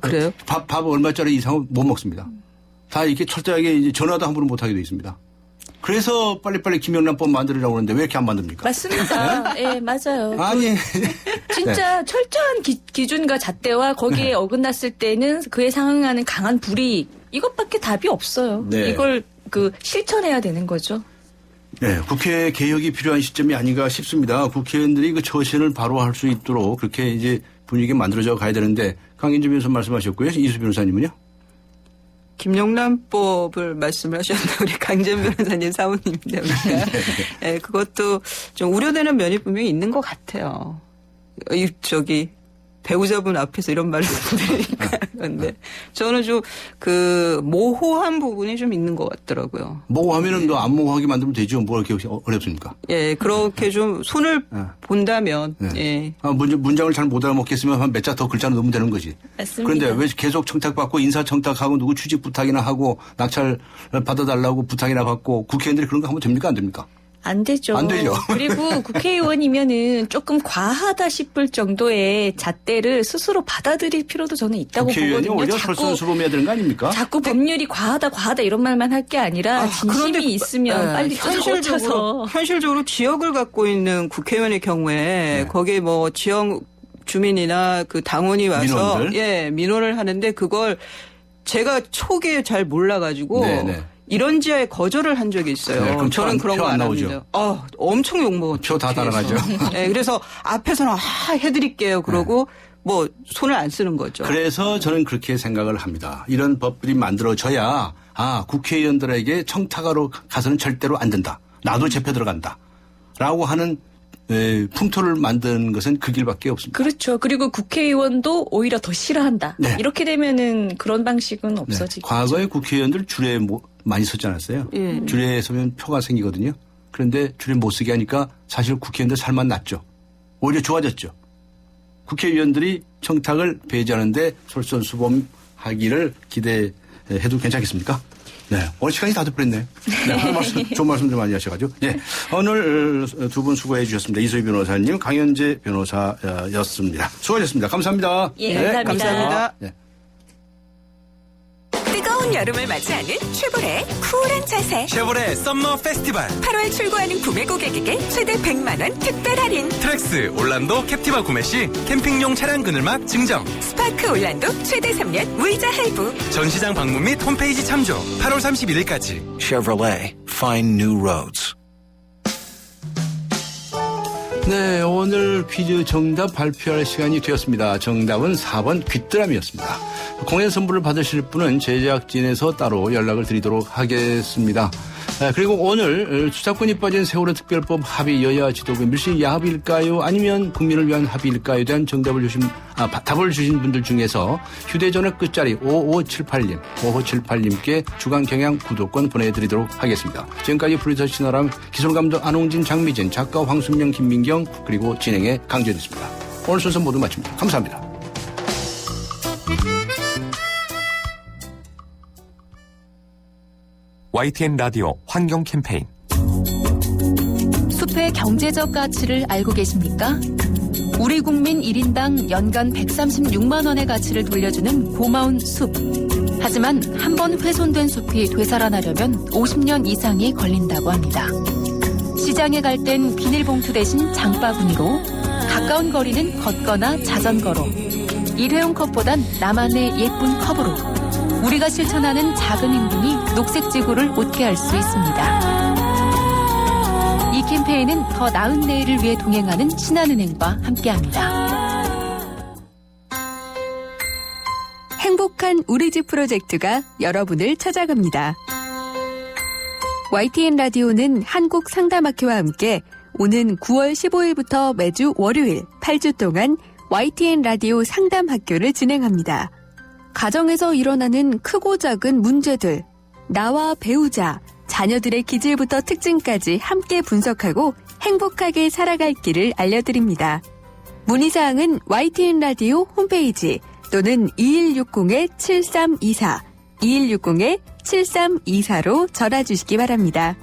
그래요? 밥 얼마짜리 이상은 못 먹습니다. 다 이렇게 철저하게 이제 전화도 함부로 못하게 돼 있습니다. 그래서 빨리빨리 김영란법 만들으라고 하는데 왜 이렇게 안 만듭니까? 맞습니다. 예, 맞아요. 아니. 진짜 철저한 기준과 잣대와 거기에 어긋났을 때는 그에 상응하는 강한 불이익 이것밖에 답이 없어요. 네. 이걸 실천해야 되는 거죠. 네, 국회 개혁이 필요한 시점이 아닌가 싶습니다. 국회의원들이 처신을 바로 할 수 있도록 그렇게 이제 분위기 만들어져 가야 되는데 강인주 변호사 말씀하셨고요. 이수 변호사님은요? 김영란법을 말씀을 하셨는데 우리 강전 변호사님 사모님인데 네, 그것도 좀 우려되는 면이 분명히 있는 것 같아요. 배우자분 앞에서 이런 말을 드리니까 그런데 저는 좀 그 모호한 부분이 좀 있는 것 같더라고요. 모호하면은 너 안 모호하게 만들면 되죠. 뭐 이렇게 어렵습니까? 예, 그렇게 좀 손을 본다면 예. 문장을 잘 못 알아먹겠으면 한 몇 자 더 글자를 넣으면 되는 거지. 맞습니다. 그런데 왜 계속 청탁받고 인사청탁하고 누구 취직 부탁이나 하고 낙찰 받아달라고 부탁이나 받고 국회의원들이 그런 거 하면 됩니까? 안 됩니까? 안 되죠. 안 되죠. 그리고 국회의원이면은 조금 과하다 싶을 정도의 잣대를 스스로 받아들일 필요도 저는 있다고 국회의원이 보거든요. 오히려 설선수범해야 되는 거 아닙니까? 자꾸 법률이 과하다 이런 말만 할 게 아니라 진심이 있으면 빨리 쫓아서 현실적으로 지역을 갖고 있는 국회의원의 경우에 거기에 뭐 지역 주민이나 그 당원이 와서 민원들? 민원을 하는데 그걸 제가 초기에 잘 몰라가지고 이런 지하에 거절을 한 적이 있어요. 네, 그럼 저는 그런 거 안 나오죠. 합니다. 엄청 욕먹었죠. 표 다 달아가죠. 네, 그래서 앞에서는 해드릴게요. 그러고 뭐 손을 안 쓰는 거죠. 그래서 저는 그렇게 생각을 합니다. 이런 법들이 만들어져야 국회의원들에게 청탁하러 가서는 절대로 안 된다. 나도 재표 들어간다. 라고 하는 풍토를 만드는 것은 그 길밖에 없습니다. 그렇죠. 그리고 국회의원도 오히려 더 싫어한다. 이렇게 되면은 그런 방식은 없어지겠죠. 과거에 국회의원들 줄에 많이 서지 않았어요. 줄에 서면 표가 생기거든요. 그런데 줄에 못 서게 하니까 사실 국회의원들 살만 났죠. 오히려 좋아졌죠. 국회의원들이 청탁을 배제하는데 솔선수범하기를 기대해도 괜찮겠습니까? 네. 오늘 시간이 다 돼버렸네요. 네. 좋은 말씀 좀 많이 하셔가지고. 네. 오늘 두 분 수고해 주셨습니다. 이소희 변호사님, 강현재 변호사였습니다. 수고하셨습니다. 감사합니다. 예, 감사합니다. 감사합니다. 네. 뜨거운 여름을 맞이하는 쉐보레의 쿨한 자세. 쉐보레 썸머 페스티벌. 8월 출고하는 구매 고객에게 최대 100만 원 특별 할인. 트랙스 올란도 캡티바 구매 시 캠핑용 차량 그늘막 증정. 스파크 올란도 최대 3년 무이자 할부. 전시장 방문 및 홈페이지 참조. 8월 31일까지. Chevrolet, find new roads. 네, 오늘 퀴즈 정답 발표할 시간이 되었습니다. 정답은 4번 귀뚜라미였습니다. 공연 선물을 받으실 분은 제작진에서 따로 연락을 드리도록 하겠습니다. 그리고 오늘 수사권이 빠진 세월호 특별법 합의 여야 지도부 밀실 야합일까요? 아니면 국민을 위한 합의일까요? 대한 답을 주신 분들 중에서 휴대전화 끝자리 5578님께 주간경향 구독권 보내드리도록 하겠습니다. 지금까지 프로듀서 신아람, 기술감독 안홍진, 장미진, 작가 황순명, 김민경, 그리고 진행의 강재였습니다. 오늘 순서 모두 마칩니다. 감사합니다. YTN 라디오 환경 캠페인. 숲의 경제적 가치를 알고 계십니까? 우리 국민 1인당 연간 136만 원의 가치를 돌려주는 고마운 숲. 하지만 한 번 훼손된 숲이 되살아나려면 50년 이상이 걸린다고 합니다. 시장에 갈 땐 비닐봉투 대신 장바구니로, 가까운 거리는 걷거나 자전거로, 일회용 컵보단 나만의 예쁜 컵으로 우리가 실천하는 작은 행동이 녹색 지구를 웃게 할 수 있습니다. 이 캠페인은 더 나은 내일을 위해 동행하는 신한은행과 함께합니다. 행복한 우리 집 프로젝트가 여러분을 찾아갑니다. YTN 라디오는 한국 상담학교와 함께 오는 9월 15일부터 매주 월요일 8주 동안 YTN 라디오 상담학교를 진행합니다. 가정에서 일어나는 크고 작은 문제들, 나와 배우자, 자녀들의 기질부터 특징까지 함께 분석하고 행복하게 살아갈 길을 알려드립니다. 문의사항은 YTN 라디오 홈페이지 또는 2160-7324, 2160-7324로 전화주시기 바랍니다.